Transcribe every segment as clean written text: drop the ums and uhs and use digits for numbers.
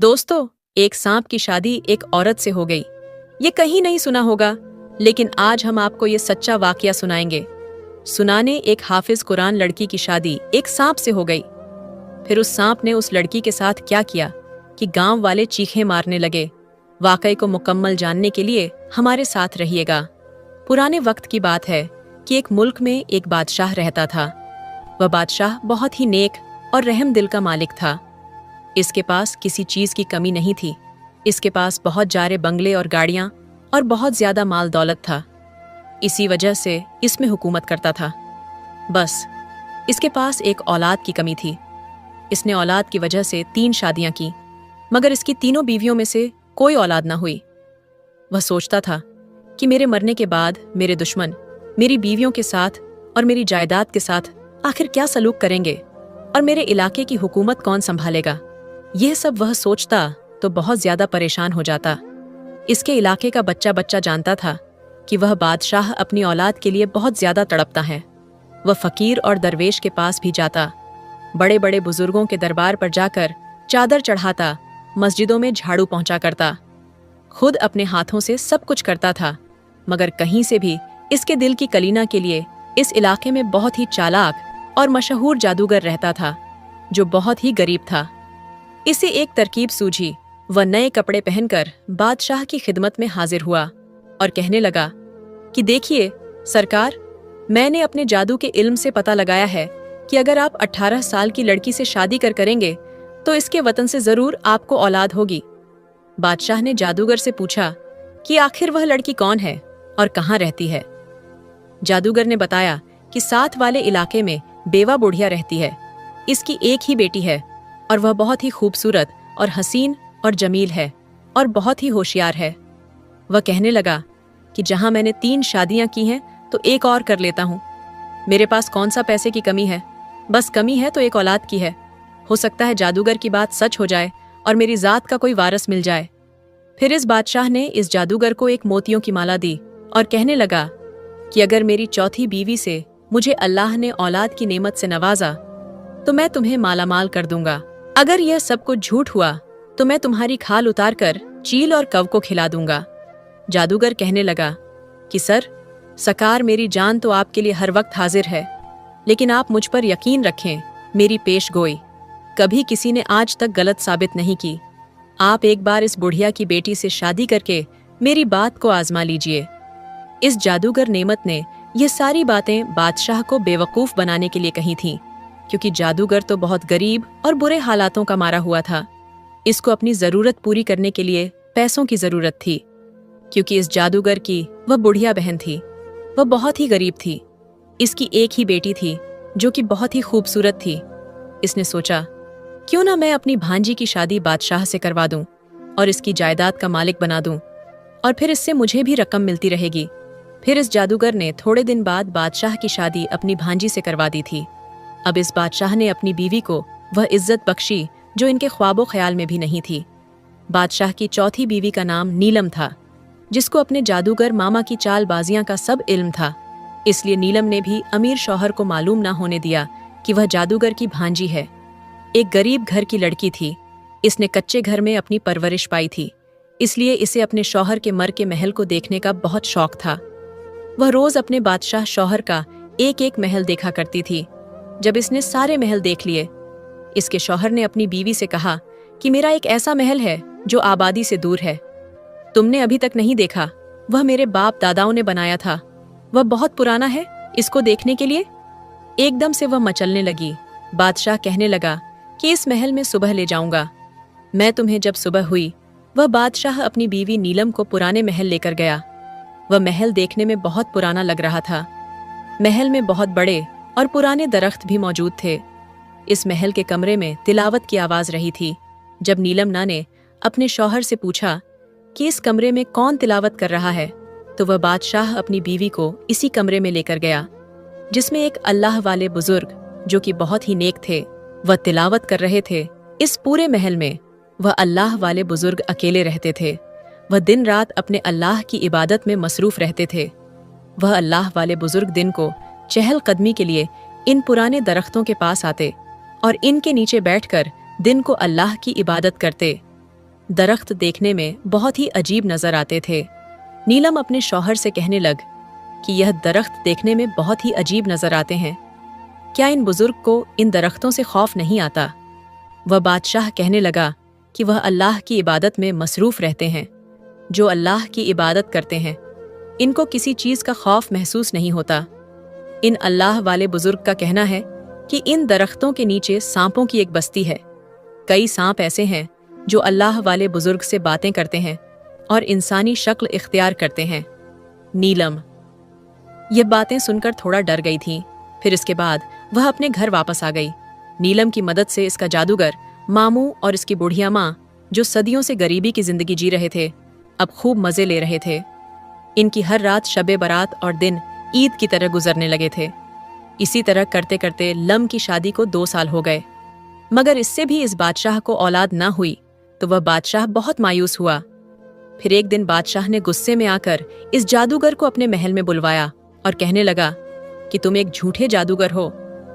दोस्तों, एक सांप की शादी एक औरत से हो गई। ये कहीं नहीं सुना होगा, लेकिन आज हम आपको ये सच्चा वाकया सुनाएंगे। सुनाने एक हाफिज कुरान लड़की की शादी एक सांप से हो गई। फिर उस सांप ने उस लड़की के साथ क्या किया कि गांव वाले चीखें मारने लगे। वाकये को मुकम्मल जानने के लिए हमारे साथ रहिएगा। पुराने वक्त की बात है कि एक मुल्क में एक बादशाह रहता था। वह बादशाह बहुत ही नेक और रहम दिल का मालिक था। इसके पास किसी चीज की कमी नहीं थी। इसके पास बहुत जारे बंगले और गाड़ियां और बहुत ज्यादा माल दौलत था। इसी वजह से इसमें हुकूमत करता था। बस इसके पास एक औलाद की कमी थी। इसने औलाद की वजह से 3 शादियां की, मगर इसकी तीनों बीवियों में से कोई औलाद ना हुई। वह सोचता था कि मेरे मरने के बाद मेरे दुश्मन मेरी बीवियों के साथ और मेरी जायदाद के साथ आखिर क्या सलूक करेंगे और मेरे इलाके की हुकूमत कौन संभालेगा। यह सब वह सोचता तो बहुत ज्यादा परेशान हो जाता। इसके इलाके का बच्चा बच्चा जानता था कि वह बादशाह अपनी औलाद के लिए बहुत ज्यादा तड़पता है। वह फकीर और दरवेश के पास भी जाता, बड़े बड़े बुजुर्गों के दरबार पर जाकर चादर चढ़ाता, मस्जिदों में झाड़ू पहुंचा करता, खुद अपने हाथों से सब कुछ करता था। मगर कहीं से भी इसके दिल की कलीना के लिए इस इलाके में बहुत ही चालाक और मशहूर जादूगर रहता था, जो बहुत ही गरीब था। इसे एक तरकीब सूझी। वह नए कपड़े पहनकर बादशाह की खिदमत में हाजिर हुआ और कहने लगा कि देखिए सरकार, मैंने अपने जादू के इल्म से पता लगाया है कि अगर आप 18 साल की लड़की से शादी करेंगे तो इसके वतन से जरूर आपको औलाद होगी। बादशाह ने जादूगर से पूछा कि आखिर वह लड़की कौन है और कहाँ रहती है। जादूगर ने बताया कि साथ वाले इलाके में बेवा बुढ़िया रहती है। इसकी एक ही बेटी है और वह बहुत ही खूबसूरत और हसीन और जमील है और बहुत ही होशियार है। वह कहने लगा कि जहां मैंने 3 शादियां की हैं तो एक और कर लेता हूं। मेरे पास कौन सा पैसे की कमी है, बस कमी है तो एक औलाद की है। हो सकता है जादूगर की बात सच हो जाए और मेरी जात का कोई वारिस मिल जाए। फिर इस बादशाह ने इस जादूगर को एक मोतियों की माला दी और कहने लगा कि अगर मेरी चौथी बीवी से मुझे अल्लाह ने औलाद की नेमत से नवाजा तो मैं तुम्हें मालामाल कर दूंगा। अगर यह सब कुछ झूठ हुआ तो मैं तुम्हारी खाल उतार कर चील और कव को खिला दूंगा। जादूगर कहने लगा कि सरकार, मेरी जान तो आपके लिए हर वक्त हाजिर है, लेकिन आप मुझ पर यकीन रखें, मेरी पेश गोई कभी किसी ने आज तक गलत साबित नहीं की। आप एक बार इस बुढ़िया की बेटी से शादी करके मेरी बात को आजमा लीजिए। इस जादूगर नेमत ने यह सारी बातें बादशाह को बेवकूफ बनाने के लिए कही थीं, क्योंकि जादूगर तो बहुत गरीब और बुरे हालातों का मारा हुआ था। इसको अपनी जरूरत पूरी करने के लिए पैसों की जरूरत थी, क्योंकि इस जादूगर की वह बुढ़िया बहन थी। वह बहुत ही गरीब थी। इसकी एक ही बेटी थी जो कि बहुत ही खूबसूरत थी। इसने सोचा क्यों ना मैं अपनी भांजी की शादी बादशाह से करवा दूं और इसकी जायदाद का मालिक बना दूं, और फिर इससे मुझे भी रकम मिलती रहेगी। फिर इस जादूगर ने थोड़े दिन बाद बादशाह की शादी अपनी भांजी से करवा दी थी। अब इस बादशाह ने अपनी बीवी को वह इज्जत बख्शी जो इनके ख्वाबो ख्याल में भी नहीं थी। बादशाह की चौथी बीवी का नाम नीलम था, जिसको अपने जादूगर मामा की चालबाजियां का सब इल्म था। इसलिए नीलम ने भी अमीर शौहर को मालूम ना होने दिया कि वह जादूगर की भांजी है। एक गरीब घर की लड़की थी। इसने कच्चे घर में अपनी परवरिश पाई थी, इसलिए इसे अपने शौहर के मर के महल को देखने का बहुत शौक था। वह रोज अपने बादशाह शौहर का एक एक महल देखा करती थी। जब इसने सारे महल देख लिए, इसके शौहर ने अपनी बीवी से कहा कि मेरा एक ऐसा महल है जो आबादी से दूर है। तुमने अभी तक नहीं देखा। वह मेरे बाप दादाओं ने बनाया था। वह बहुत पुराना है, इसको देखने के लिए। एकदम से वह मचलने लगी। बादशाह कहने लगा कि इस महल में सुबह ले जाऊंगा मैं तुम्हें। जब सुबह हुई, वह बादशाह अपनी बीवी नीलम को पुराने महल लेकर गया। वह महल देखने में बहुत पुराना लग रहा था। महल में बहुत बड़े और पुराने दरख्त भी मौजूद थे। इस महल के कमरे में तिलावत की आवाज रही थी। जब नीलम ने अपने शौहर से पूछा कि इस कमरे में कौन तिलावत कर रहा है, तो वह बादशाह अपनी बीवी को इसी कमरे में लेकर गया, जिसमें एक अल्लाह वाले बुजुर्ग जो कि बहुत ही नेक थे, वह तिलावत कर रहे थे। इस पूरे महल में वह अल्लाह वाले बुजुर्ग अकेले रहते थे। वह दिन रात अपने अल्लाह की इबादत में मसरूफ रहते थे। वह अल्लाह वाले बुजुर्ग दिन को चहल कदमी के लिए इन पुराने दरख्तों के पास आते और इनके नीचे बैठकर दिन को अल्लाह की इबादत करते। दरख्त देखने में बहुत ही अजीब नजर आते थे। नीलम अपने शौहर से कहने लग कि यह दरख्त देखने में बहुत ही अजीब नजर आते हैं, क्या इन बुजुर्ग को इन दरख्तों से खौफ नहीं आता? वह बादशाह कहने लगा कि वह अल्लाह की इबादत में मसरूफ रहते हैं। जो अल्लाह की इबादत करते हैं इनको किसी चीज़ का खौफ महसूस नहीं होता। इन अल्लाह वाले बुजुर्ग का कहना है कि इन दरख्तों के नीचे सांपों की एक बस्ती है। कई सांप ऐसे हैं जो अल्लाह वाले बुजुर्ग से बातें करते हैं और इंसानी शक्ल इख्तियार करते हैं। नीलम ये बातें सुनकर थोड़ा डर गई थी। फिर इसके बाद वह अपने घर वापस आ गई। नीलम की मदद से इसका जादूगर मामू और इसकी बुढ़िया माँ, जो सदियों से गरीबी की जिंदगी जी रहे थे, अब खूब मजे ले रहे थे। इनकी हर रात शबे बारात और दिन ईद की तरह गुजरने लगे थे। इसी तरह करते करते लम की शादी को 2 साल हो गए, मगर इससे भी इस बादशाह को औलाद ना हुई तो वह बादशाह बहुत मायूस हुआ। फिर एक दिन बादशाह ने गुस्से में आकर इस जादूगर को अपने महल में बुलवाया और कहने लगा कि तुम एक झूठे जादूगर हो,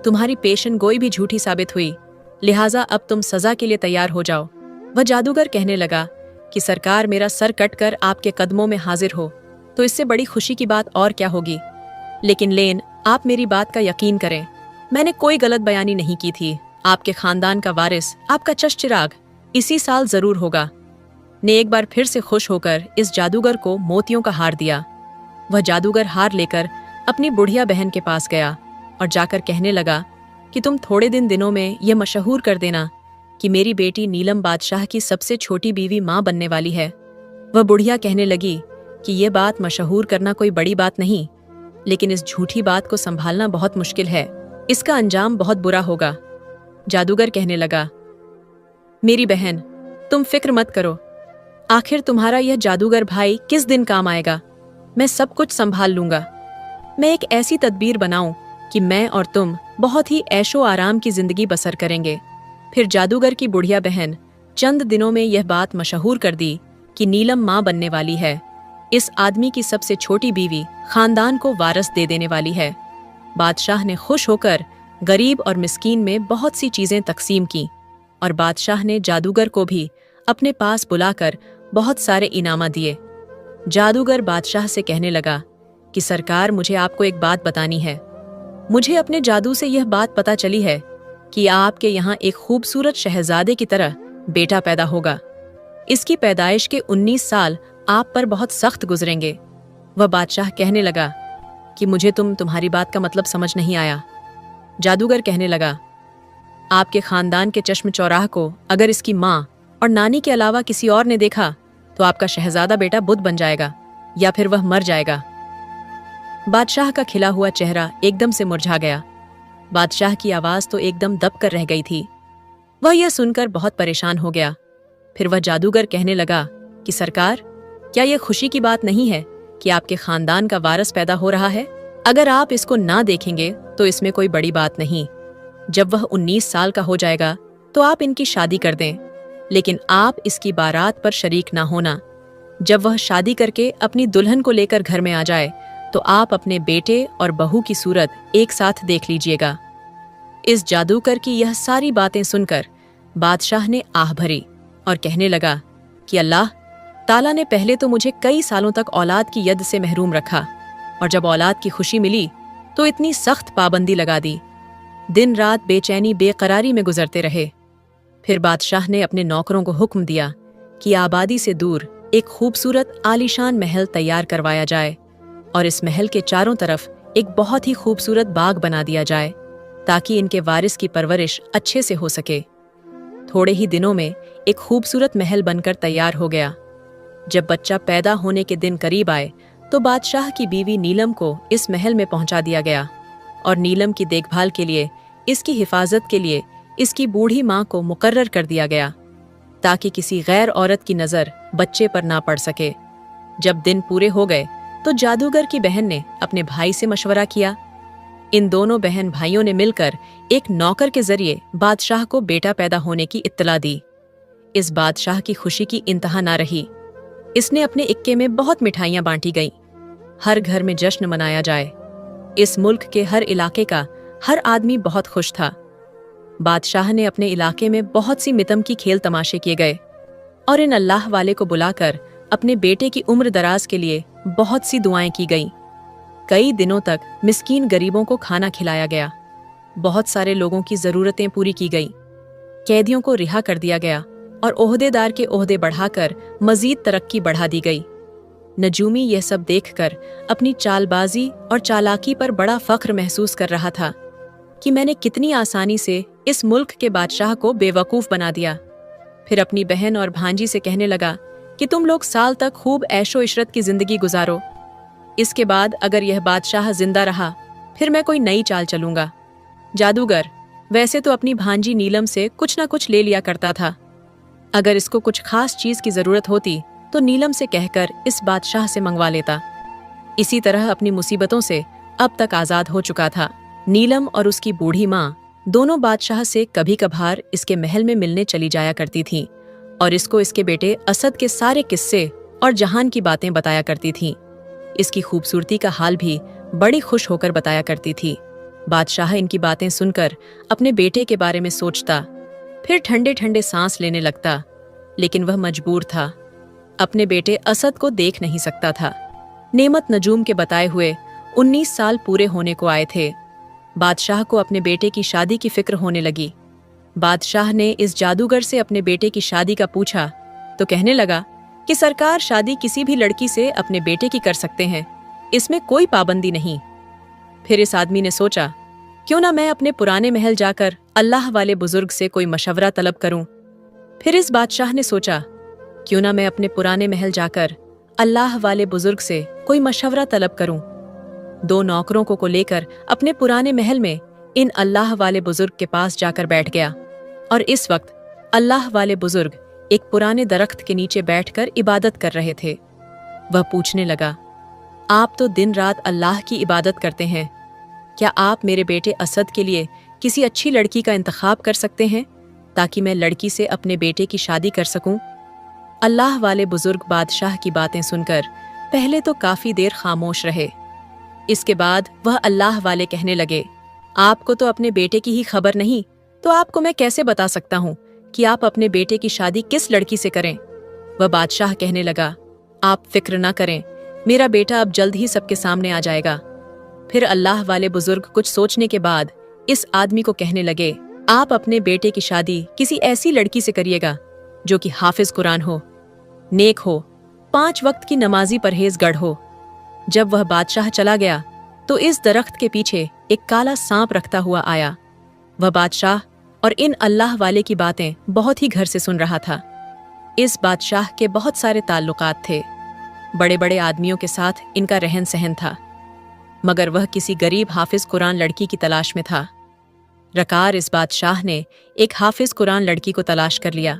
तुम्हारी पेशन गोई भी झूठी साबित हुई, लिहाजा अब तुम सजा के लिए तैयार हो जाओ। वह जादूगर कहने लगा कि सरकार मेरा सर कट कर आपके कदमों में हाजिर हो तो इससे बड़ी खुशी की बात और क्या होगी। लेकिन लेन, आप मेरी बात का यकीन करें, मैंने कोई गलत बयानी नहीं की थी। आपके खानदान का वारिस, आपका चश्चिराग इसी साल जरूर होगा। ने एक बार फिर से खुश होकर इस जादूगर को मोतियों का हार दिया। वह जादूगर हार लेकर अपनी बुढ़िया बहन के पास गया और जाकर कहने लगा कि तुम थोड़े दिनों में यह मशहूर कर देना कि मेरी बेटी नीलम बादशाह की सबसे छोटी बीवी माँ बनने वाली है। वह बुढ़िया कहने लगी कि यह बात मशहूर करना कोई बड़ी बात नहीं, लेकिन इस झूठी बात को संभालना बहुत मुश्किल है, इसका अंजाम बहुत बुरा होगा। जादूगर कहने लगा, मेरी बहन तुम फिक्र मत करो, आखिर तुम्हारा यह जादूगर भाई किस दिन काम आएगा, मैं सब कुछ संभाल लूंगा। मैं एक ऐसी तदबीर बनाऊं कि मैं और तुम बहुत ही ऐशो आराम की जिंदगी बसर करेंगे। फिर जादूगर की बुढ़िया बहन चंद दिनों में यह बात मशहूर कर दी कि नीलम माँ बनने वाली है। इस आदमी की सबसे छोटी बीवी खानदान को वारस दे देने वाली है। बादशाह ने खुश होकर गरीब और मिस्कीन में बहुत सी चीजें तकसीम की और बादशाह ने जादूगर को भी अपने पास बुलाकर बहुत सारे इनामा दिए। जादूगर बादशाह से कहने लगा कि सरकार, मुझे आपको एक बात बतानी है। मुझे अपने जादू से यह बात पता चली है कि आपके यहाँ एक खूबसूरत शहजादे की तरह बेटा पैदा होगा। इसकी पैदाइश के 19 साल आप पर बहुत सख्त गुजरेंगे। वह बादशाह कहने लगा कि मुझे तुम्हारी बात का मतलब समझ नहीं आया। जादूगर कहने लगा, आपके खानदान के चश्म चौराह को अगर इसकी माँ और नानी के अलावा किसी और ने देखा तो आपका शहजादा बेटा बुद्ध बन जाएगा या फिर वह मर जाएगा। बादशाह का खिला हुआ चेहरा एकदम से मुरझा गया। बादशाह की आवाज तो एकदम दब कर रह गई थी। वह यह सुनकर बहुत परेशान हो गया। फिर वह जादूगर कहने लगा कि सरकार, क्या यह खुशी की बात नहीं है कि आपके खानदान का वारिस पैदा हो रहा है? अगर आप इसको ना देखेंगे तो इसमें कोई बड़ी बात नहीं। जब वह 19 साल का हो जाएगा तो आप इनकी शादी कर दें, लेकिन आप इसकी बारात पर शरीक ना होना। जब वह शादी करके अपनी दुल्हन को लेकर घर में आ जाए तो आप अपने बेटे और बहू की सूरत एक साथ देख लीजिएगा। इस जादूगर की यह सारी बातें सुनकर बादशाह ने आह भरी और कहने लगा कि अल्लाह ताला ने पहले तो मुझे कई सालों तक औलाद की यद से महरूम रखा, और जब औलाद की खुशी मिली तो इतनी सख्त पाबंदी लगा दी। दिन रात बेचैनी बेकरारी में गुजरते रहे। फिर बादशाह ने अपने नौकरों को हुक्म दिया कि आबादी से दूर एक खूबसूरत आलीशान महल तैयार करवाया जाए और इस महल के चारों तरफ एक बहुत ही खूबसूरत बाग बना दिया जाए ताकि इनके वारिस की परवरिश अच्छे से हो सके। थोड़े ही दिनों में एक खूबसूरत महल बनकर तैयार हो गया। जब बच्चा पैदा होने के दिन करीब आए तो बादशाह की बीवी नीलम को इस महल में पहुंचा दिया गया और नीलम की देखभाल के लिए, इसकी हिफाजत के लिए इसकी बूढ़ी माँ को मुकर्रर कर दिया गया ताकि किसी गैर औरत की नज़र बच्चे पर ना पड़ सके। जब दिन पूरे हो गए तो जादूगर की बहन ने अपने भाई से मशवरा किया। इन दोनों बहन भाइयों ने मिलकर एक नौकर के जरिए बादशाह को बेटा पैदा होने की इत्तला दी। इस बादशाह की खुशी की इंतहा ना रही। इसने अपने इक्के में बहुत मिठाइयां बांटी गईं। हर घर में जश्न मनाया जाए। इस मुल्क के हर इलाके का हर आदमी बहुत खुश था। बादशाह ने अपने इलाके में बहुत सी मितम की खेल तमाशे किए गए। और इन अल्लाह वाले को बुलाकर अपने बेटे की उम्र दराज के लिए बहुत सी दुआएं की गईं। कई दिनों तक मिस्कीन गरीबों को खाना खिलाया गया। बहुत सारे लोगों की जरूरतें पूरी की गईं। कैदियों को रिहा कर दिया गया और ओहदेदार के ओहदे बढ़ाकर मजीद तरक्की बढ़ा दी गई। नजूमी यह सब देखकर अपनी चालबाजी और चालाकी पर बड़ा फख्र महसूस कर रहा था कि मैंने कितनी आसानी से इस मुल्क के बादशाह को बेवकूफ बना दिया। फिर अपनी बहन और भांजी से कहने लगा कि तुम लोग साल तक खूब ऐशो इशरत की जिंदगी गुजारो। इसके बाद अगर यह बादशाह जिंदा रहा फिर मैं कोई नई चाल चलूंगा। जादूगर वैसे तो अपनी भांजी नीलम से कुछ ना कुछ ले लिया करता था। अगर इसको कुछ खास चीज की जरूरत होती तो नीलम से कहकर इस बादशाह से मंगवा लेता। इसी तरह अपनी मुसीबतों से अब तक आजाद हो चुका था। नीलम और उसकी बूढ़ी माँ दोनों बादशाह से कभी कभार इसके महल में मिलने चली जाया करती थीं और इसको इसके बेटे असद के सारे किस्से और जहान की बातें बताया करती थीं। इसकी खूबसूरती का हाल भी बड़ी खुश होकर बताया करती थी। बादशाह इनकी बातें सुनकर अपने बेटे के बारे में सोचता, फिर ठंडे ठंडे सांस लेने लगता, लेकिन वह मजबूर था। अपने बेटे असद को देख नहीं सकता था। नेमत नजूम के बताए हुए 19 साल पूरे होने को आए थे। बादशाह को अपने बेटे की शादी की फिक्र होने लगी। बादशाह ने इस जादूगर से अपने बेटे की शादी का पूछा तो कहने लगा कि सरकार शादी किसी भी लड़की से अपने बेटे की कर सकते हैं, इसमें कोई पाबंदी नहीं। फिर इस आदमी ने सोचा, क्यों ना मैं अपने पुराने महल जाकर अल्लाह वाले बुजुर्ग से कोई मशवरा तलब करूं। फिर इस बादशाह ने सोचा, क्यों ना मैं अपने पुराने महल जाकर अल्लाह वाले बुजुर्ग से कोई मशवरा तलब करूं। 2 नौकरों को लेकर अपने पुराने महल में इन अल्लाह वाले बुजुर्ग के पास जाकर बैठ गया और इस वक्त अल्लाह वाले बुजुर्ग एक पुराने दरख्त के नीचे बैठकर इबादत कर रहे थे। वह पूछने लगा, आप तो दिन रात अल्लाह की इबादत करते हैं, क्या आप मेरे बेटे असद के लिए किसी अच्छी लड़की का इंतखाब कर सकते हैं ताकि मैं लड़की से अपने बेटे की शादी कर सकूं? अल्लाह वाले बुजुर्ग बादशाह की बातें सुनकर पहले तो काफी देर खामोश रहे। इसके बाद वह अल्लाह वाले कहने लगे, आपको तो अपने बेटे की ही खबर नहीं, तो आपको मैं कैसे बता सकता हूँ कि आप अपने बेटे की शादी किस लड़की से करें। वह बादशाह कहने लगा, आप फिक्र ना करें, मेरा बेटा अब जल्द ही सबके सामने आ जाएगा। फिर अल्लाह वाले बुजुर्ग कुछ सोचने के बाद इस आदमी को कहने लगे, आप अपने बेटे की शादी किसी ऐसी लड़की से करिएगा जो कि हाफिज कुरान हो, नेक हो, 5 वक्त की नमाजी परहेजगढ़ हो। जब वह बादशाह चला गया तो इस दरख्त के पीछे एक काला सांप रखता हुआ आया। वह बादशाह और इन अल्लाह वाले की बातें बहुत ही घर से सुन रहा था। इस बादशाह के बहुत सारे ताल्लुकात थे, बड़े बड़े आदमियों के साथ इनका रहन सहन था, मगर वह किसी गरीब हाफिज कुरान लड़की की तलाश में था। रकार इस बादशाह ने एक हाफिज कुरान लड़की को तलाश कर लिया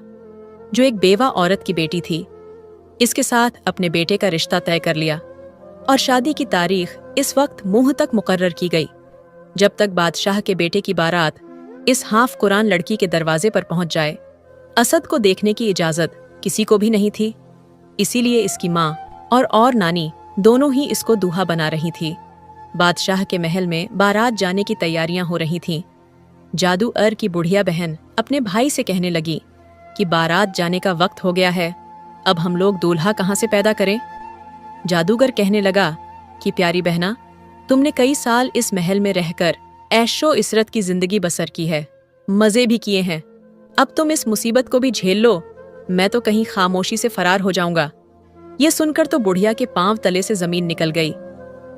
जो एक बेवा औरत की बेटी थी। इसके साथ अपने बेटे का रिश्ता तय कर लिया और शादी की तारीख इस वक्त मुंह तक मुकर्रर की गई। जब तक बादशाह के बेटे की बारात इस हाफ कुरान लड़की के दरवाजे पर पहुंच जाए, असद को देखने की इजाजत किसी को भी नहीं थी। इसीलिए इसकी माँ और नानी दोनों ही इसको दूल्हा बना रही थी। बादशाह के महल में बारात जाने की तैयारियां हो रही थीं। जादूगर की बुढ़िया बहन अपने भाई से कहने लगी कि बारात जाने का वक्त हो गया है, अब हम लोग दूल्हा कहाँ से पैदा करें। जादूगर कहने लगा कि प्यारी बहना, तुमने कई साल इस महल में रहकर ऐशो इशरत की जिंदगी बसर की है, मजे भी किए हैं, अब तुम इस मुसीबत को भी झेल लो, मैं तो कहीं खामोशी से फरार हो जाऊंगा। ये सुनकर तो बुढ़िया के पांव तले से जमीन निकल गई,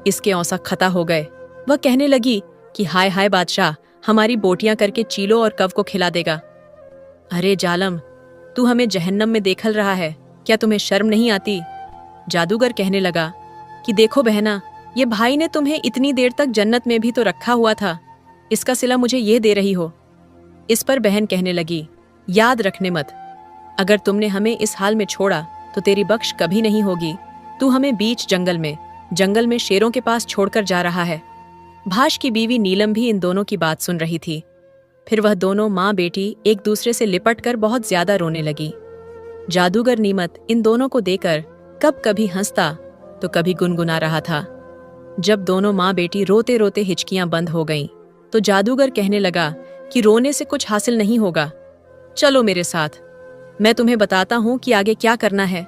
इसके औंसा खता हो गए। वह कहने लगी कि हाय हाय बादशाह, हमारी बोटियां करके चीलो और कव को खिला देगा। अरे जालम, तू हमें जहन्नम में देखल रहा है, क्या तुम्हें शर्म नहीं आती? जादूगर कहने लगा कि देखो बहना, ये भाई ने तुम्हें इतनी देर तक जन्नत में भी तो रखा हुआ था, इसका सिला मुझे ये दे रही हो। इस पर बहन कहने लगी, याद रखने मत, अगर तुमने हमें इस हाल में छोड़ा तो तेरी बख्श कभी नहीं होगी। तू हमें बीच जंगल में शेरों के पास छोड़कर जा रहा है। भाश की बीवी नीलम भी इन दोनों की बात सुन रही थी। फिर वह दोनों माँ बेटी एक दूसरे से लिपट कर बहुत ज्यादा रोने लगी। जादूगर नीमत इन दोनों को देकर कब कभी हंसता तो कभी गुनगुना रहा था। जब दोनों माँ बेटी रोते रोते हिचकियां बंद हो गईं, तो जादूगर कहने लगा कि रोने से कुछ हासिल नहीं होगा, चलो मेरे साथ। मैं तुम्हें बताता हूँ कि आगे क्या करना है।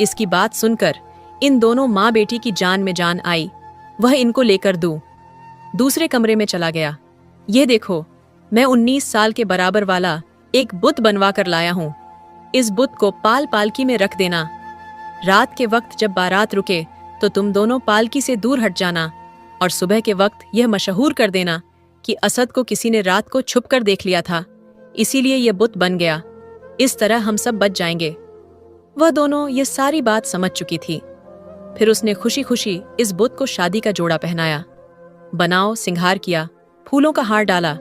इसकी बात सुनकर इन दोनों माँ बेटी की जान में जान आई। वह इनको लेकर दूसरे कमरे में चला गया। ये देखो, मैं 19 साल के बराबर वाला एक बुत बनवा कर लाया हूँ। इस बुत को पालकी में रख देना। रात के वक्त जब बारात रुके तो तुम दोनों पालकी से दूर हट जाना और सुबह के वक्त यह मशहूर कर देना कि असद को किसी ने रात को छुप कर देख लिया था, इसीलिए यह बुत बन गया। इस तरह हम सब बच जाएंगे। वह दोनों ये सारी बात समझ चुकी थी। फिर उसने खुशी खुशी इस बुत को शादी का जोड़ा पहनाया, बनाओ सिंगार किया, फूलों का हार डाला,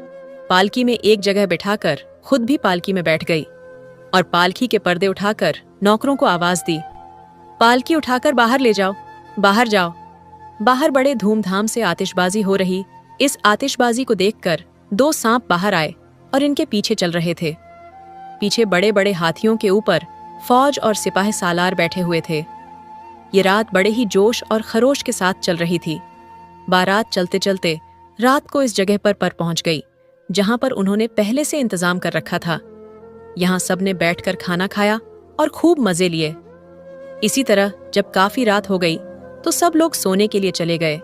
पालकी में एक जगह बिठाकर खुद भी पालकी में बैठ गई और पालकी के पर्दे उठाकर नौकरों को आवाज दी, पालकी उठाकर बाहर ले जाओ, बाहर जाओ। बाहर बड़े धूमधाम से आतिशबाजी हो रही। इस आतिशबाजी को देखकर 2 सांप बाहर आए और इनके पीछे चल रहे थे। पीछे बड़े बड़े हाथियों के ऊपर फौज और सिपाही सालार बैठे हुए थे। ये रात बड़े ही जोश और खरोश के साथ चल रही थी। बारात चलते चलते रात को इस जगह पर पहुंच गई जहां पर उन्होंने पहले से इंतजाम कर रखा था। यहां सबने बैठकर खाना खाया और खूब मजे लिए। इसी तरह जब काफी रात हो गई तो सब लोग सोने के लिए चले गए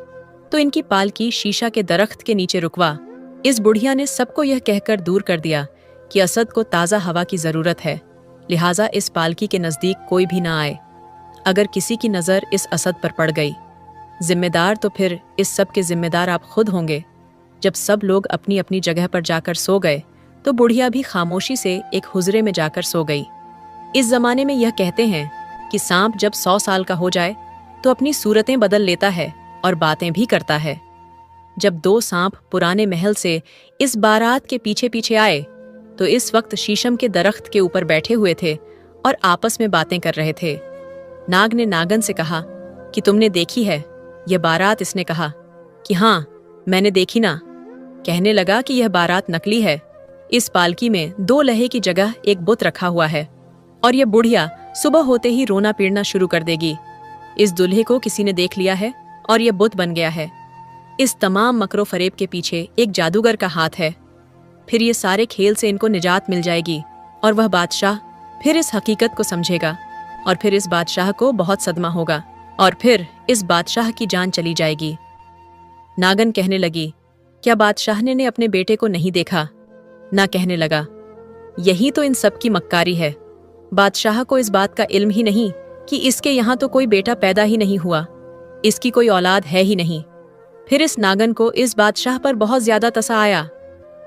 तो इनकी पालकी शीशा के दरख्त के नीचे रुकवा। इस बुढ़िया ने सबको यह कहकर दूर कर दिया कि असद को ताज़ा हवा की ज़रूरत है, लिहाजा इस पालकी के नज़दीक कोई भी ना आए। अगर किसी की नज़र इस असद पर पड़ गई, जिम्मेदार तो फिर इस सब के जिम्मेदार आप खुद होंगे। जब सब लोग अपनी अपनी जगह पर जाकर सो गए तो बुढ़िया भी खामोशी से एक हुजरे में जाकर सो गई। इस जमाने में यह कहते हैं कि सांप जब 100 साल का हो जाए तो अपनी सूरतें बदल लेता है और बातें भी करता है। जब 2 सांप पुराने महल से इस बारात के पीछे पीछे आए तो इस वक्त शीशम के दरख्त के ऊपर बैठे हुए थे और आपस में बातें कर रहे थे। नाग ने नागन से कहा कि तुमने देखी है यह बारात? इसने कहा कि हाँ, मैंने देखी ना। कहने लगा कि यह बारात नकली है। इस पालकी में 2 लहे की जगह एक बुत रखा हुआ है और यह बुढ़िया सुबह होते ही रोना पीटना शुरू कर देगी। इस दूल्हे को किसी ने देख लिया है और यह बुत बन गया है। इस तमाम मकरो फरेब के पीछे एक जादूगर का हाथ है। फिर ये सारे खेल से इनको निजात मिल जाएगी और वह बादशाह फिर इस हकीकत को समझेगा और फिर इस बादशाह को बहुत सदमा होगा और फिर इस बादशाह की जान चली जाएगी। नागन कहने लगी, क्या बादशाह ने अपने बेटे को नहीं देखा? ना कहने लगा, यही तो इन सब की मक्कारी है। बादशाह को इस बात का इल्म ही नहीं कि इसके यहाँ तो कोई बेटा पैदा ही नहीं हुआ, इसकी कोई औलाद है ही नहीं। फिर इस नागन को इस बादशाह पर बहुत ज्यादा तसा आया।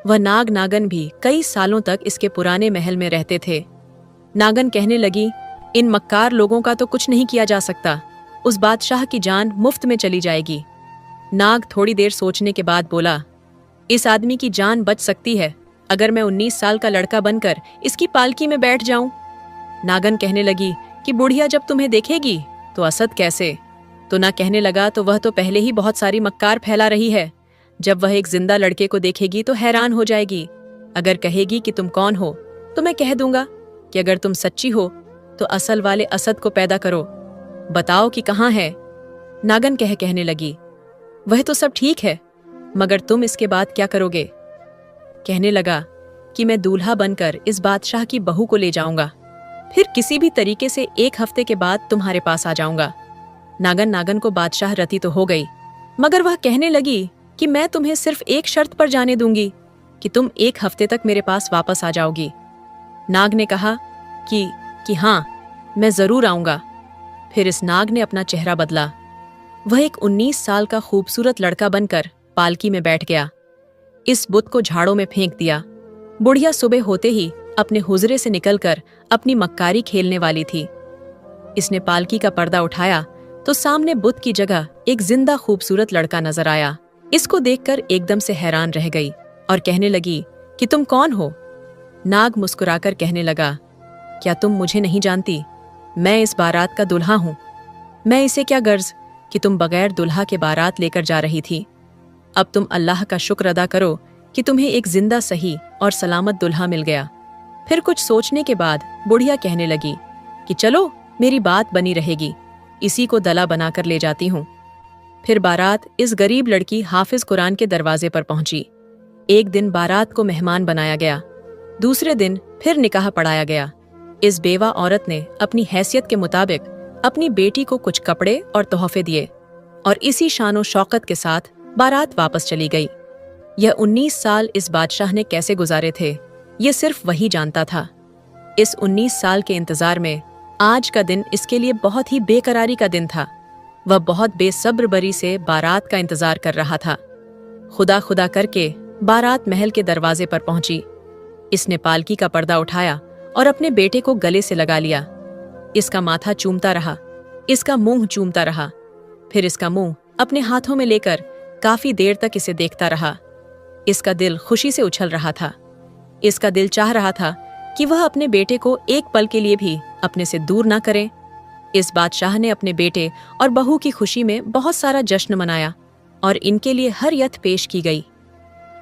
वह नागन भी कई सालों तक इसके पुराने महल में रहते थे। नागन कहने लगी, इन मक्कार लोगों का तो कुछ नहीं किया जा सकता, उस बादशाह की जान मुफ्त में चली जाएगी। नाग थोड़ी देर सोचने के बाद बोला, इस आदमी की जान बच सकती है अगर मैं 19 साल का लड़का बनकर इसकी पालकी में बैठ जाऊं। नागन कहने लगी कि बुढ़िया जब तुम्हें देखेगी तो असद कैसे? तो ना कहने लगा, तो वह तो पहले ही बहुत सारी मक्कार फैला रही है। जब वह एक जिंदा लड़के को देखेगी तो हैरान हो जाएगी। अगर कहेगी कि तुम कौन हो तो मैं कह दूंगा कि अगर तुम सच्ची हो तो असल वाले असद को पैदा करो, बताओ कि कहाँ है। नागन कहने लगी, वह तो सब ठीक है, मगर तुम इसके बाद क्या करोगे? कहने लगा कि मैं दूल्हा बनकर इस बादशाह की बहू को ले जाऊंगा, फिर किसी भी तरीके से 1 हफ्ते के बाद तुम्हारे पास आ जाऊंगा। नागन को बादशाह रती तो हो गई, मगर वह कहने लगी कि मैं तुम्हें सिर्फ एक शर्त पर जाने दूंगी कि तुम 1 हफ्ते तक मेरे पास वापस आ जाओगी। नाग ने कहा कि हाँ, मैं जरूर आऊंगा। फिर इस नाग ने अपना चेहरा बदला। वह एक 19 साल का खूबसूरत लड़का बनकर पालकी में बैठ गया। इस बुत को झाड़ों में फेंक दिया। बुढ़िया सुबह होते ही अपने हुजरे से निकलकर अपनी मक्कारी खेलने वाली थी। इसने पालकी का पर्दा उठाया तो सामने बुत की जगह एक जिंदा खूबसूरत लड़का नजर आया। इसको देखकर एकदम से हैरान रह गई और कहने लगी कि तुम कौन हो? नाग मुस्कुराकर कहने लगा, क्या तुम मुझे नहीं जानती? मैं इस बारात का दुल्हा हूं। मैं इसे क्या गर्ज कि तुम बगैर दुल्हा के बारात लेकर जा रही थी। अब तुम अल्लाह का शुक्र अदा करो कि तुम्हें एक जिंदा सही और सलामत दुल्हा मिल गया। फिर कुछ सोचने के बाद बुढ़िया कहने लगी कि चलो, मेरी बात बनी रहेगी, इसी को दला बनाकर ले जाती हूँ। फिर बारात इस गरीब लड़की हाफिज कुरान के दरवाजे पर पहुंची। एक दिन बारात को मेहमान बनाया गया, दूसरे दिन फिर निकाह पढ़ाया गया। इस बेवा औरत ने अपनी हैसियत के मुताबिक अपनी बेटी को कुछ कपड़े और तोहफे दिए और इसी शानो शौकत के साथ बारात वापस चली गई। यह 19 साल इस बादशाह ने कैसे गुजारे थे, ये सिर्फ वही जानता था। इस 19 साल के इंतजार में आज का दिन इसके लिए बहुत ही बेकरारी का दिन था। वह बहुत बेसब्र बरी से बारात का इंतजार कर रहा था। खुदा खुदा करके बारात महल के दरवाजे पर पहुंची। इसने पालकी का पर्दा उठाया और अपने बेटे को गले से लगा लिया। इसका माथा चूमता रहा, इसका मुंह चूमता रहा, फिर इसका मुंह अपने हाथों में लेकर काफी देर तक इसे देखता रहा। इसका दिल खुशी से उछल रहा था। इसका दिल चाह रहा था कि वह अपने बेटे को एक पल के लिए भी अपने से दूर ना करे। इस बादशाह ने अपने बेटे और बहू की खुशी में बहुत सारा जश्न मनाया और इनके लिए हर यत पेश की गई।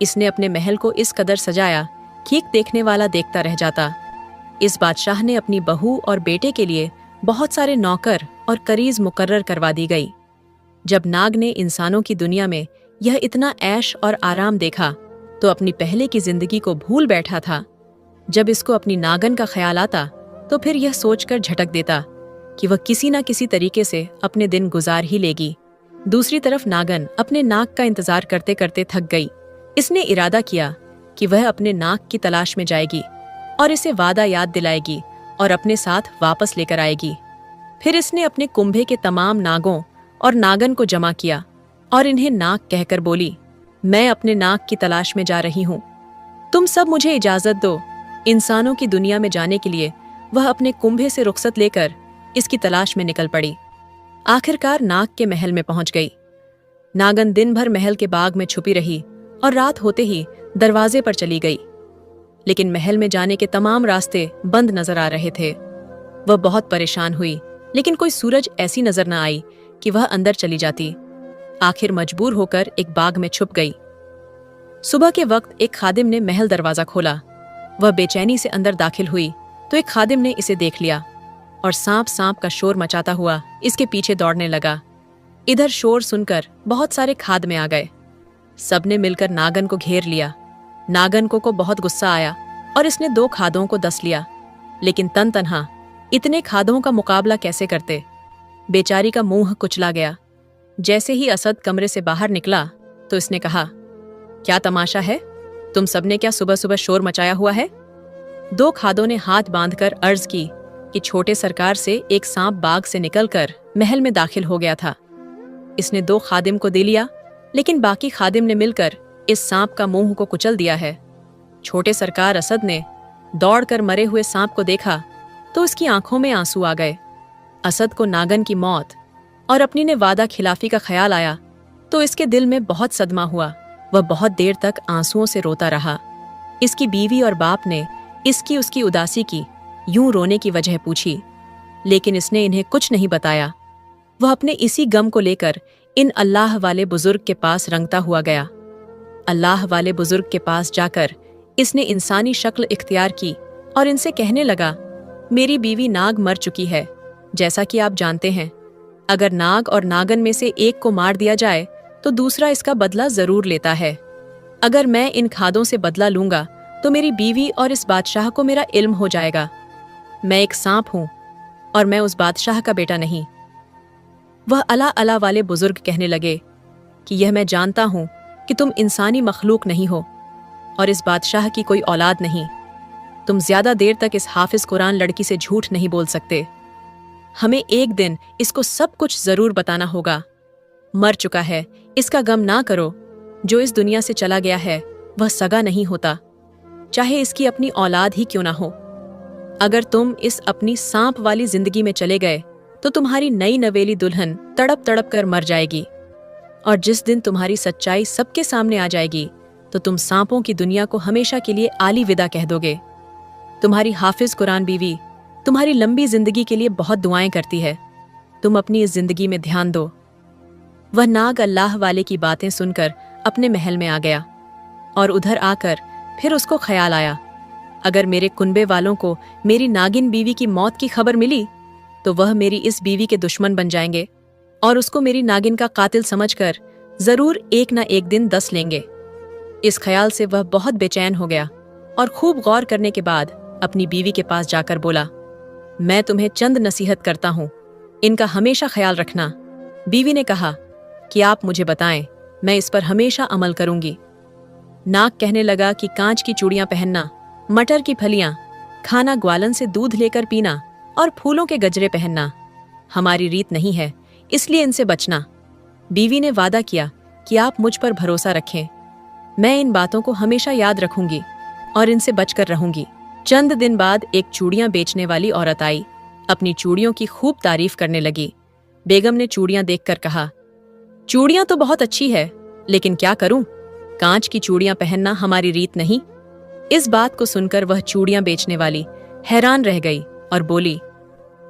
इसने अपने महल को इस कदर सजाया कि एक देखने वाला देखता रह जाता। इस बादशाह ने अपनी बहू और बेटे के लिए बहुत सारे नौकर और करीज मुकर्रर करवा दी गई। जब नाग ने इंसानों की दुनिया में यह इतना ऐश और आराम देखा तो अपनी पहले की जिंदगी को भूल बैठा था। जब इसको अपनी नागन का ख्याल आता तो फिर यह सोचकर झटक देता कि वह किसी न किसी तरीके से अपने दिन गुजार ही लेगी। दूसरी तरफ नागन अपने नाग का इंतजार करते करते थक गई। इसने इरादा किया कि वह अपने नाग की तलाश में जाएगी और इसे वादा याद दिलाएगी और अपने साथ वापस लेकर आएगी। फिर इसने अपने कुंभे के तमाम नागों और नागन को जमा किया और इन्हें नाग कहकर बोली, मैं अपने नाग की तलाश में जा रही हूँ, तुम सब मुझे इजाजत दो। इंसानों की दुनिया में जाने के लिए वह अपने कुंभे से रुखसत लेकर इसकी तलाश में निकल पड़ी। आखिरकार नाग के महल में पहुंच गई। नागन दिन भर महल के बाग में छुपी रही और रात होते ही दरवाजे पर चली गई, लेकिन महल में जाने के तमाम रास्ते बंद नजर आ रहे थे। वह बहुत परेशान हुई, लेकिन कोई सूरज ऐसी नजर न आई कि वह अंदर चली जाती। आखिर मजबूर होकर एक बाग में छुप गई। सुबह के वक्त एक खादिम ने महल दरवाजा खोला। वह बेचैनी से अंदर दाखिल हुई तो एक खादिम ने इसे देख लिया और सांप सांप का शोर मचाता हुआ इसके पीछे दौड़ने लगा। इधर शोर सुनकर बहुत सारे खादमे आ गए। सबने मिलकर नागन को घेर लिया। नागन को बहुत गुस्सा आया और इसने 2 खादों को दस लिया, लेकिन तन तनहा इतने खादों का मुकाबला कैसे करते। बेचारी का मुंह कुचला गया। जैसे ही असद कमरे से बाहर निकला तो इसने कहा, क्या तमाशा है, तुम सबने क्या सुबह सुबह शोर मचाया हुआ है। 2 खादों ने हाथ बांधकर अर्ज की कि छोटे सरकार से एक सांप बाग से निकलकर महल में दाखिल हो गया था। इसने 2 खादिम को दे लिया, लेकिन बाकी खादिम ने मिलकर इस सांप का मुंह को कुचल दिया है। छोटे सरकार असद ने दौड़कर मरे हुए सांप को देखा तो उसकी आंखों में आंसू आ गए। असद को नागन की मौत और अपनी ने वादा खिलाफी का ख्याल आया तो इसके दिल में बहुत सदमा हुआ। वह बहुत देर तक आंसुओं से रोता रहा। इसकी बीवी और बाप ने इसकी उसकी उदासी की यूं रोने की वजह पूछी, लेकिन इसने इन्हें कुछ नहीं बताया। वह अपने इसी गम को लेकर इन अल्लाह वाले बुजुर्ग के पास रंगता हुआ गया। अल्लाह वाले बुजुर्ग के पास जाकर इसने इंसानी शक्ल इख्तियार की और इनसे कहने लगा, मेरी बीवी नाग मर चुकी है। जैसा कि आप जानते हैं, अगर नाग और नागन में से एक को मार दिया जाए तो दूसरा इसका बदला जरूर लेता है। अगर मैं इन खादों से बदला लूंगा तो मेरी बीवी और इस बादशाह को मेरा इल्म हो जाएगा। मैं एक सांप हूं और मैं उस बादशाह का बेटा नहीं। वह अला अला वाले बुजुर्ग कहने लगे कि यह मैं जानता हूं कि तुम इंसानी मखलूक नहीं हो और इस बादशाह की कोई औलाद नहीं। तुम ज्यादा देर तक इस हाफिज कुरान लड़की से झूठ नहीं बोल सकते। हमें एक दिन इसको सब कुछ जरूर बताना होगा। मर चुका है, इसका गम ना करो। जो इस दुनिया से चला गया है वह सगा नहीं होता, चाहे इसकी अपनी औलाद ही क्यों ना हो। अगर तुम इस अपनी सांप वाली जिंदगी में चले गए तो तुम्हारी नई नवेली दुल्हन तड़प तड़प कर मर जाएगी, और जिस दिन तुम्हारी सच्चाई सबके सामने आ जाएगी तो तुम सांपों की दुनिया को हमेशा के लिए आली विदा कह दोगे। तुम्हारी हाफिज कुरान बीवी तुम्हारी लंबी जिंदगी के लिए बहुत दुआएं करती है। तुम अपनी इस जिंदगी में ध्यान दो। वह नाग अल्लाह वाले की बातें सुनकर अपने महल में आ गया और उधर आकर फिर उसको ख्याल आया, अगर मेरे कुनबे वालों को मेरी नागिन बीवी की मौत की खबर मिली तो वह मेरी इस बीवी के दुश्मन बन जाएंगे और उसको मेरी नागिन का कातिल समझकर जरूर एक ना एक दिन दस लेंगे। इस ख्याल से वह बहुत बेचैन हो गया और खूब गौर करने के बाद अपनी बीवी के पास जाकर बोला, मैं तुम्हें चंद नसीहत करता हूँ, इनका हमेशा ख्याल रखना। बीवी ने कहा कि आप मुझे बताएं, मैं इस पर हमेशा अमल करूंगी। नाग कहने लगा कि कांच की चूड़ियां पहनना, मटर की फलियां खाना, ग्वालन से दूध लेकर पीना और फूलों के गजरे पहनना हमारी रीत नहीं है, इसलिए इनसे बचना। बीवी ने वादा किया कि आप मुझ पर भरोसा रखें, मैं इन बातों को हमेशा याद रखूंगी और इनसे बचकर रहूंगी। चंद दिन बाद एक चूड़ियां बेचने वाली औरत आई, अपनी चूड़ियों की खूब तारीफ करने लगी। बेगम ने चूड़ियां देखकर कहा, चूड़ियां तो बहुत अच्छी है, लेकिन क्या करूं, कांच की चूड़ियां पहनना हमारी रीत नहीं। इस बात को सुनकर वह चूड़ियां बेचने वाली हैरान रह गई और बोली,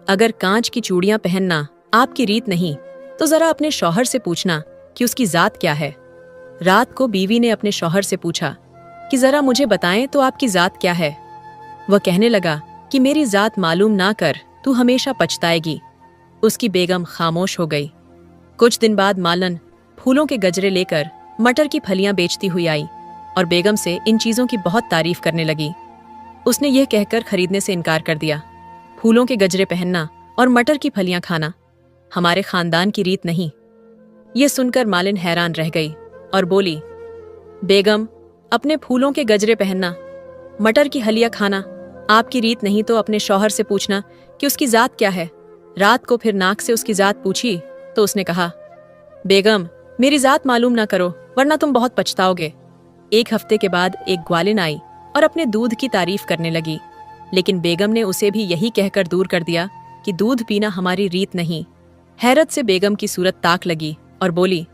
अगर कांच की चूड़ियां पहनना आपकी रीत नहीं तो जरा अपने शौहर से पूछना कि उसकी जात क्या है। रात को बीवी ने अपने शौहर से पूछा कि जरा मुझे बताएं तो आपकी जात क्या है। वह कहने लगा कि मेरी जात मालूम ना कर, तू हमेशा पछताएगी। उसकी बेगम खामोश हो गई। कुछ दिन बाद मालन फूलों के गजरे लेकर मटर की फलियां बेचती हुई आई और बेगम से इन चीजों की बहुत तारीफ करने लगी। उसने यह कहकर खरीदने से इनकार कर दिया, फूलों के गजरे पहनना और मटर की फलियां खाना हमारे खानदान की रीत नहीं। यह सुनकर मालिन हैरान रह गई और बोली, बेगम, अपने फूलों के गजरे पहनना, मटर की हलिया खाना आपकी रीत नहीं तो अपने शौहर से पूछना कि उसकी जात क्या है। रात को फिर नाक से उसकी जात पूछी तो उसने कहा, बेगम, मेरी जात मालूम ना करो वरना तुम बहुत पछताओगे। एक हफ्ते के बाद एक ग्वालिन आई और अपने दूध की तारीफ करने लगी, लेकिन बेगम ने उसे भी यही कहकर दूर कर दिया कि दूध पीना हमारी रीत नहीं। हैरत से बेगम की सूरत ताक लगी और बोली,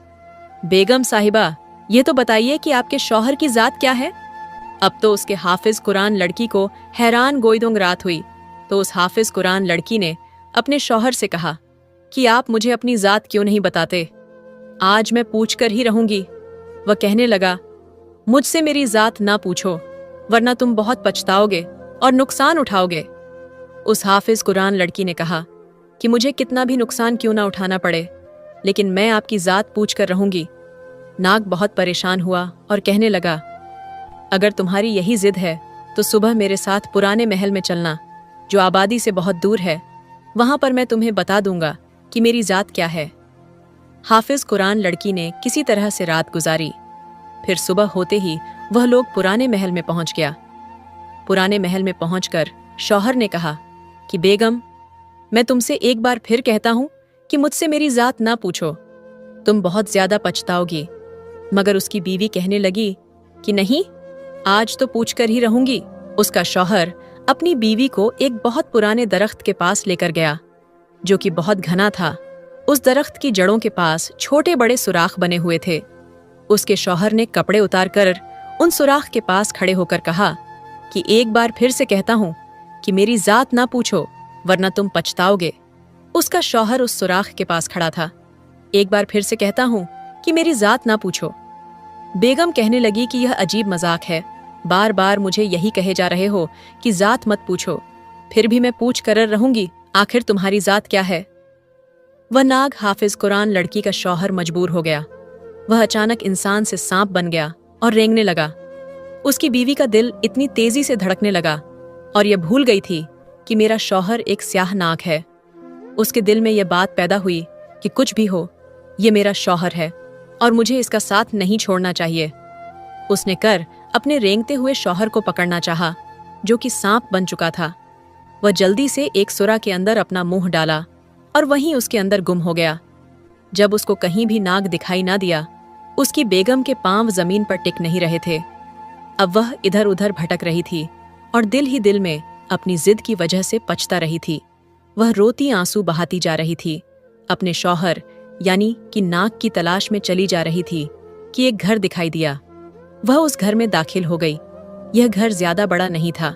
बेगम साहिबा, ये तो बताइए कि आपके शौहर की जात क्या है। अब तो उसके हाफिज कुरान लड़की को हैरान गोईदोंग रात हुई तो उस हाफिज कुरान लड़की ने अपने शौहर से कहा कि आप मुझे अपनी जात क्यों नहीं बताते, आज मैं पूछ कर ही रहूंगी। वह कहने लगा, मुझसे मेरी जात ना पूछो वरना तुम बहुत पछताओगे और नुकसान उठाओगे। उस हाफिज कुरान लड़की ने कहा कि मुझे कितना भी नुकसान क्यों ना उठाना पड़े, लेकिन मैं आपकी जात पूछ कर रहूंगी। नाग बहुत परेशान हुआ और कहने लगा, अगर तुम्हारी यही जिद है तो सुबह मेरे साथ पुराने महल में चलना, जो आबादी से बहुत दूर है। वहां पर मैं तुम्हें बता दूंगा कि मेरी जात क्या है। हाफिज कुरान लड़की ने किसी तरह से रात गुजारी। फिर सुबह होते ही वह लोग पुराने महल में पहुंच गया। पुराने महल में पहुंचकर शौहर ने कहा कि बेगम, मैं तुमसे एक बार फिर कहता हूं कि मुझसे मेरी जात ना पूछो, तुम बहुत ज्यादा पछताओगी। मगर उसकी बीवी कहने लगी कि नहीं, आज तो पूछकर ही रहूंगी। उसका शौहर अपनी बीवी को एक बहुत पुराने दरख्त के पास लेकर गया, जो कि बहुत घना था। उस दरख्त की जड़ों के पास छोटे बड़े सुराख बने हुए थे। उसके शौहर ने कपड़े उतारकर उन सुराख के पास खड़े होकर कहा कि एक बार फिर से कहता हूं कि मेरी जात ना पूछो वरना तुम पछताओगे। उसका शौहर उस सुराख के पास खड़ा था। एक बार फिर से कहता हूं कि मेरी जात ना पूछो। बेगम कहने लगी कि यह अजीब मजाक है, बार बार मुझे यही कहे जा रहे हो कि जात मत पूछो, फिर भी मैं पूछ कर रहूंगी, आखिर तुम्हारी जात क्या है। वह नाग हाफिज कुरान लड़की का शौहर मजबूर हो गया। वह अचानक इंसान से सांप बन गया और रेंगने लगा। उसकी बीवी का दिल इतनी तेजी से धड़कने लगा और यह भूल गई थी कि मेरा शौहर एक स्याह नाग है। उसके दिल में यह बात पैदा हुई कि कुछ भी हो, ये मेरा शौहर है और मुझे इसका साथ नहीं छोड़ना चाहिए। उसने कर अपने रेंगते हुए शौहर को पकड़ना चाहा, जो कि सांप बन चुका था। वह जल्दी से एक सुरा के अंदर अपना मुंह डाला और वहीं उसके अंदर गुम हो गया। जब उसको कहीं भी नाग दिखाई ना दिया, उसकी बेगम के पांव जमीन पर टिक नहीं रहे थे। अब वह इधर उधर भटक रही थी और दिल ही दिल में अपनी जिद की वजह से पछता रही थी। वह रोती आंसू बहाती जा रही थी। अपने शौहर यानी कि नाग की तलाश में चली जा रही थी कि एक घर दिखाई दिया। वह उस घर में दाखिल हो गई। यह घर ज्यादा बड़ा नहीं था।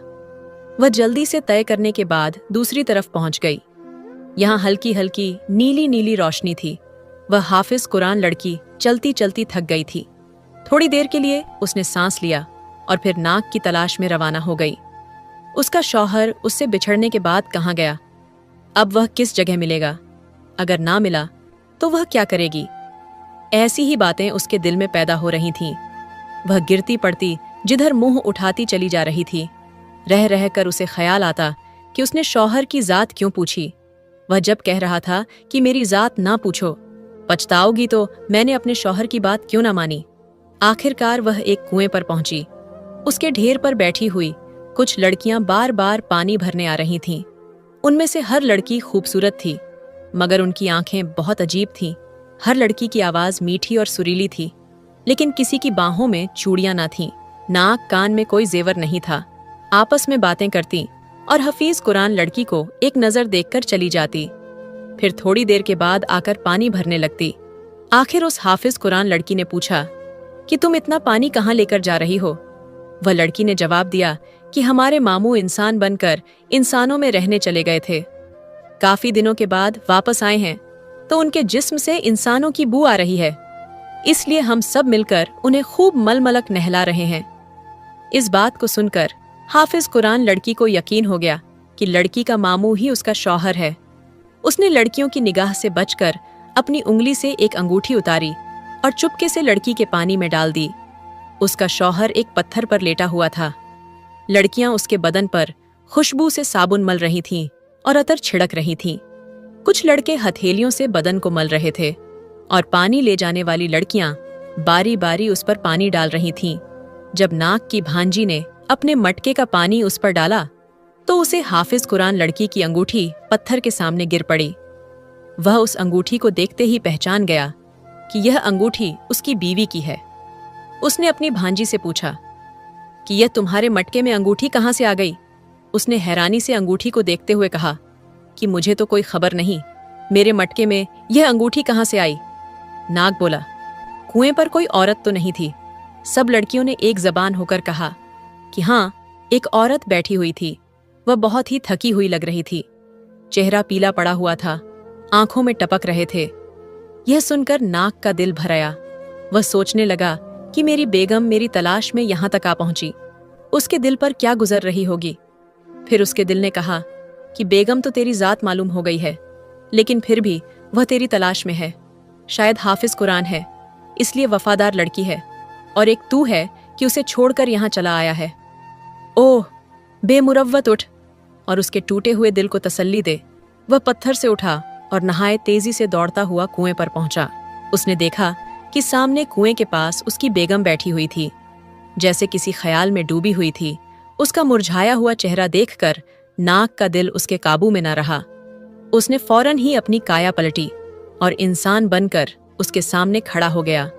वह जल्दी से तय करने के बाद दूसरी तरफ पहुंच गई। यहाँ हल्की हल्की नीली नीली रोशनी थी। वह हाफिज कुरान लड़की चलती चलती थक गई थी। थोड़ी देर के लिए उसने सांस लिया और फिर नाग की तलाश में रवाना हो गई। उसका शौहर उससे बिछड़ने के बाद कहाँ गया? अब वह किस जगह मिलेगा? अगर ना मिला तो वह क्या करेगी? ऐसी ही बातें उसके दिल में पैदा हो रही थीं। वह गिरती पड़ती जिधर मुंह उठाती चली जा रही थी। रह रह कर उसे ख्याल आता कि उसने शौहर की जात क्यों पूछी। वह जब कह रहा था कि मेरी जात ना पूछो, पछताओगी तो मैंने अपने शौहर की बात क्यों ना मानी। आखिरकार वह एक कुएं पर पहुंची। उसके ढेर पर बैठी हुई कुछ लड़कियां बार बार पानी भरने आ रही थीं। उनमें से हर लड़की खूबसूरत थी, मगर उनकी आंखें बहुत अजीब थीं। हर लड़की की आवाज मीठी और सुरीली थी, लेकिन किसी की बाहों में चूड़ियां ना थीं, नाक कान में कोई जेवर नहीं था। आपस में बातें करती और हफीज कुरान लड़की को एक नजर देखकर चली जाती, फिर थोड़ी देर के बाद आकर पानी भरने लगती। आखिर उस हाफिज कुरान लड़की ने पूछा कि तुम इतना पानी कहाँ लेकर जा रही हो। वह लड़की ने जवाब दिया कि हमारे मामू इंसान बनकर इंसानों में रहने चले गए थे, काफी दिनों के बाद वापस आए हैं तो उनके जिस्म से इंसानों की बू आ रही है, इसलिए हम सब मिलकर उन्हें खूब मलमलक नहला रहे हैं। इस बात को सुनकर हाफिज कुरान लड़की को यकीन हो गया कि लड़की का मामू ही उसका शौहर है। उसने लड़कियों की निगाह से बचकर अपनी उंगली से एक अंगूठी उतारी और चुपके से लड़की के पानी में डाल दी। उसका शौहर एक पत्थर पर लेटा हुआ था। लड़कियां उसके बदन पर खुशबू से साबुन मल रही थीं और अतर छिड़क रही थीं। कुछ लड़के हथेलियों से बदन को मल रहे थे और पानी ले जाने वाली लड़कियां बारी बारी उस पर पानी डाल रही थीं। जब नाक की भांजी ने अपने मटके का पानी उस पर डाला तो उसे हाफिज कुरान लड़की की अंगूठी पत्थर के सामने गिर पड़ी। वह उस अंगूठी को देखते ही पहचान गया कि यह अंगूठी उसकी बीवी की है। उसने अपनी भांजी से पूछा कि यह तुम्हारे मटके में अंगूठी कहाँ से आ गई। उसने हैरानी से अंगूठी को देखते हुए कहा कि मुझे तो कोई खबर नहीं, मेरे मटके में यह अंगूठी कहाँ से आई। नाग बोला, कुएं पर कोई औरत तो नहीं थी। सब लड़कियों ने एक जबान होकर कहा कि हाँ, एक औरत बैठी हुई थी। वह बहुत ही थकी हुई लग रही थी, चेहरा पीला पड़ा हुआ था, आंखों में टपक रहे थे। यह सुनकर नाग का दिल भर आया। वह सोचने लगा कि मेरी बेगम मेरी तलाश में यहां तक आ पहुंची, उसके दिल पर क्या गुजर रही होगी। फिर उसके दिल ने कहा कि बेगम तो तेरी जात मालूम हो गई है, लेकिन फिर भी वह तेरी तलाश में है। शायद हाफिज कुरान है, इसलिए वफादार लड़की है, और एक तू है कि उसे छोड़कर यहाँ चला आया है। ओह बेमुरव्वत, उठ और उसके टूटे हुए दिल को तसल्ली दे। वह पत्थर से उठा और नहाए तेजी से दौड़ता हुआ कुएं पर पहुंचा। उसने देखा कि सामने कुएं के पास उसकी बेगम बैठी हुई थी, जैसे किसी ख्याल में डूबी हुई थी। उसका मुरझाया हुआ चेहरा देखकर नाग का दिल उसके काबू में न रहा। उसने फौरन ही अपनी काया पलटी और इंसान बनकर उसके सामने खड़ा हो गया।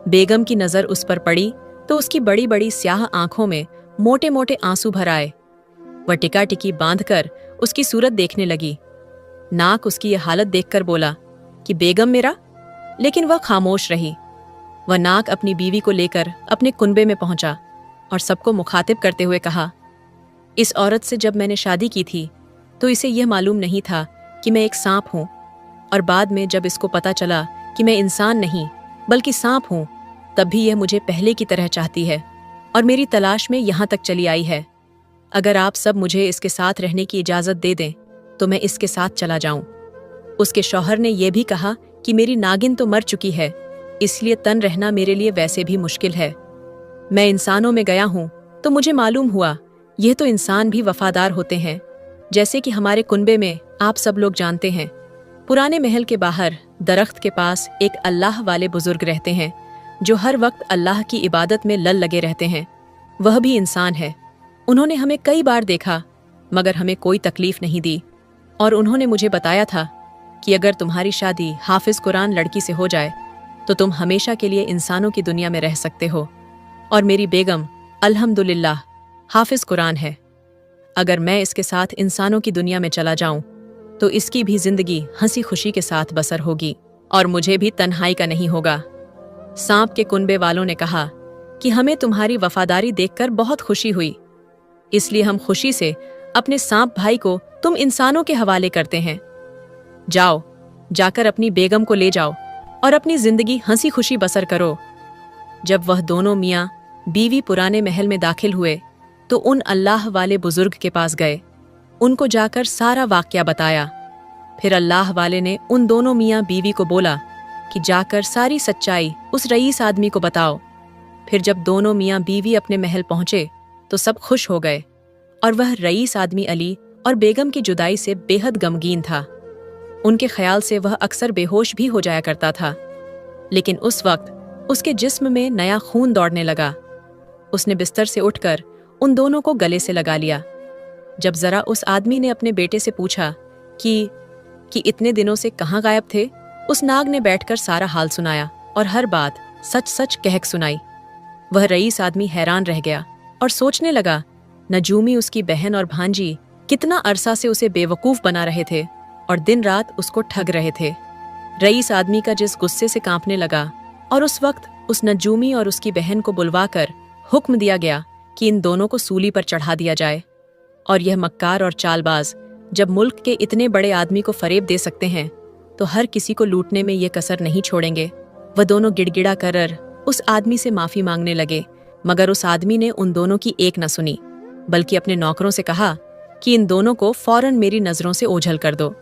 बेगम की नजर उस पर पड़ी तो उसकी बड़ी बड़ी स्याह आंखों में मोटे मोटे आंसू भर आए। वह टिका टिकी बांधकर उसकी सूरत देखने लगी। नाक उसकी यह हालत देखकर बोला कि बेगम मेरा, लेकिन वह खामोश रही। वह नाक अपनी बीवी को लेकर अपने कुनबे में पहुंचा और सबको मुखातिब करते हुए कहा, इस औरत से जब मैंने शादी की थी तो इसे यह मालूम नहीं था कि मैं एक सांप हूं, और बाद में जब इसको पता चला कि मैं इंसान नहीं बल्कि सांप हूं, तब भी यह मुझे पहले की तरह चाहती है और मेरी तलाश में यहां तक चली आई है। अगर आप सब मुझे इसके साथ रहने की इजाजत दे दें तो मैं इसके साथ चला जाऊं। उसके शौहर ने यह भी कहा कि मेरी नागिन तो मर चुकी है, इसलिए तन रहना मेरे लिए वैसे भी मुश्किल है। मैं इंसानों में गया हूं तो मुझे मालूम हुआ यह तो इंसान भी वफादार होते हैं, जैसे कि हमारे कुनबे में आप सब लोग जानते हैं। पुराने महल के बाहर दरख्त के पास एक अल्लाह वाले बुजुर्ग रहते हैं जो हर वक्त अल्लाह की इबादत में लल लगे रहते हैं। वह भी इंसान है। उन्होंने हमें कई बार देखा मगर हमें कोई तकलीफ नहीं दी, और उन्होंने मुझे बताया था कि अगर तुम्हारी शादी हाफिज कुरान लड़की से हो जाए तो तुम हमेशा के लिए इंसानों की दुनिया में रह सकते हो, और मेरी बेगम अल्हम्दुलिल्लाह हाफिज कुरान है। अगर मैं इसके साथ इंसानों की दुनिया में चला जाऊं तो इसकी भी जिंदगी हंसी खुशी के साथ बसर होगी और मुझे भी तन्हाई का नहीं होगा। सांप के कुनबे वालों ने कहा कि हमें तुम्हारी वफादारी देखकर बहुत खुशी हुई, इसलिए हम खुशी से अपने सांप भाई को तुम इंसानों के हवाले करते हैं। जाओ, जाकर अपनी बेगम को ले जाओ और अपनी जिंदगी हंसी खुशी बसर करो। जब वह दोनों मियाँ बीवी पुराने महल में दाखिल हुए तो उन अल्लाह वाले बुजुर्ग के पास गए, उनको जाकर सारा वाकया बताया। फिर अल्लाह वाले ने उन दोनों मियाँ बीवी को बोला कि जाकर सारी सच्चाई उस रईस आदमी को बताओ। फिर जब दोनों मियाँ बीवी अपने महल पहुंचे तो सब खुश हो गए, और वह रईस आदमी अली और बेगम की जुदाई से बेहद गमगीन था। उनके ख्याल से वह अक्सर बेहोश भी हो जाया करता था। लेकिन उस वक्त उसके जिस्म में नया खून दौड़ने लगा। उसने बिस्तर से उठकर उन दोनों को गले से लगा लिया। जब जरा उस आदमी ने अपने बेटे से पूछा कि इतने दिनों से कहाँ गायब थे, उस नाग ने बैठकर सारा हाल सुनाया और हर बात सच सच कहक सुनाई। वह रईस आदमी हैरान रह गया और सोचने लगा, नजूमी उसकी बहन और भांजी कितना अरसा से उसे बेवकूफ बना रहे थे और दिन रात उसको ठग रहे थे। रईस आदमी का जिस गुस्से से कांपने लगा, और उस वक्त उस नजूमी और उसकी बहन को बुलवाकर हुक्म दिया गया कि इन दोनों को सूली पर चढ़ा दिया जाए। और यह मक्कार और चालबाज जब मुल्क के इतने बड़े आदमी को फरेब दे सकते हैं तो हर किसी को लूटने में ये कसर नहीं छोड़ेंगे। वह दोनों गिड़गिड़ा कर उस आदमी से माफी मांगने लगे, मगर उस आदमी ने उन दोनों की एक न सुनी, बल्कि अपने नौकरों से कहा कि इन दोनों को फौरन मेरी नजरों से ओझल कर दो।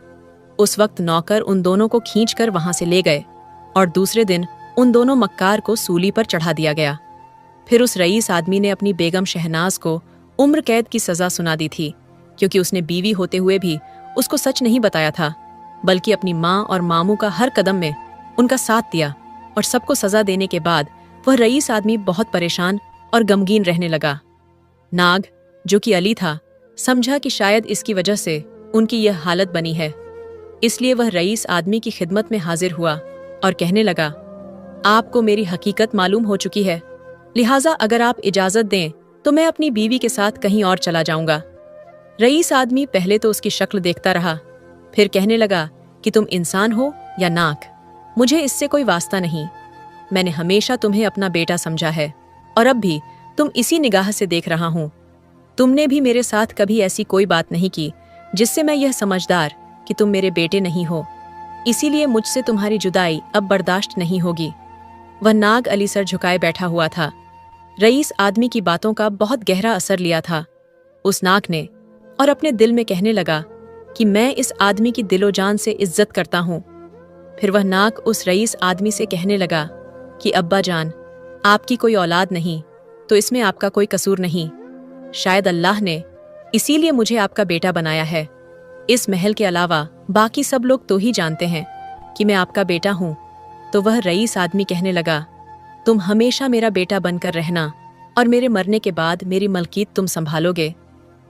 उस वक्त नौकर उन दोनों को खींचकर वहां से ले गए और दूसरे दिन उन दोनों मक्कार को सूली पर चढ़ा दिया गया। फिर उस रईस आदमी ने अपनी बेगम शहनाज को उम्र कैद की सजा सुना दी थी, क्योंकि उसने बीवी होते हुए भी उसको सच नहीं बताया था, बल्कि अपनी माँ और मामू का हर कदम में उनका साथ दिया। और सबको सजा देने के बाद वह रईस आदमी बहुत परेशान और गमगीन रहने लगा। नाग, जो कि अली था, समझा कि शायद इसकी वजह से उनकी यह हालत बनी है, इसलिए वह रईस आदमी की खिदमत में हाजिर हुआ और कहने लगा, आपको मेरी हकीकत मालूम हो चुकी है, लिहाजा अगर आप इजाजत दें तो मैं अपनी बीवी के साथ कहीं और चला जाऊंगा। रईस आदमी पहले तो उसकी शक्ल देखता रहा, फिर कहने लगा कि तुम इंसान हो या नाक, मुझे इससे कोई वास्ता नहीं। मैंने हमेशा तुम्हें अपना बेटा समझा है और अब भी तुम इसी निगाह से देख रहा हूं। तुमने भी मेरे साथ कभी ऐसी कोई बात नहीं की जिससे मैं यह समझदार कि तुम मेरे बेटे नहीं हो, इसीलिए मुझसे तुम्हारी जुदाई अब बर्दाश्त नहीं होगी। वह नाग अली सर झुकाए बैठा हुआ था। रईस आदमी की बातों का बहुत गहरा असर लिया था उस नाग ने, और अपने दिल में कहने लगा कि मैं इस आदमी की दिलो जान से इज्जत करता हूँ। फिर वह नाग उस रईस आदमी से कहने लगा कि अब्बा जान, आपकी कोई औलाद नहीं तो इसमें आपका कोई कसूर नहीं। शायद अल्लाह ने इसीलिए मुझे आपका बेटा बनाया है। इस महल के अलावा बाकी सब लोग तो ही जानते हैं कि मैं आपका बेटा हूँ। तो वह रईस आदमी कहने लगा, तुम हमेशा मेरा बेटा बनकर रहना और मेरे मरने के बाद मेरी मलकीत तुम संभालोगे।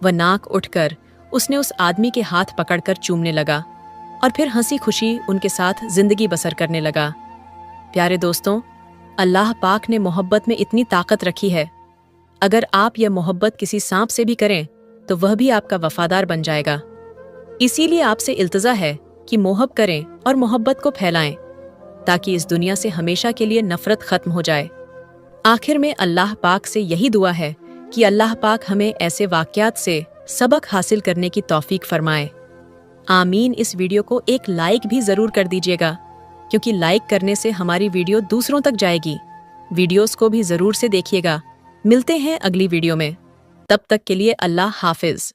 वह नाक उठकर उसने उस आदमी के हाथ पकड़कर चूमने लगा और फिर हंसी खुशी उनके साथ जिंदगी बसर करने लगा। प्यारे दोस्तों, अल्लाह पाक ने मोहब्बत में इतनी ताकत रखी है, अगर आप यह मोहब्बत किसी सांप से भी करें तो वह भी आपका वफादार बन जाएगा। इसीलिए आपसे इल्तजा है कि मोहब्बत करें और मोहब्बत को फैलाएं, ताकि इस दुनिया से हमेशा के लिए नफरत खत्म हो जाए। आखिर में अल्लाह पाक से यही दुआ है कि अल्लाह पाक हमें ऐसे वाक़यात से सबक हासिल करने की तौफीक फरमाए। आमीन। इस वीडियो को एक लाइक भी ज़रूर कर दीजिएगा, क्योंकि लाइक करने से हमारी वीडियो दूसरों तक जाएगी। वीडियोस को भी ज़रूर से देखिएगा। मिलते हैं अगली वीडियो में, तब तक के लिए अल्लाह हाफिज़।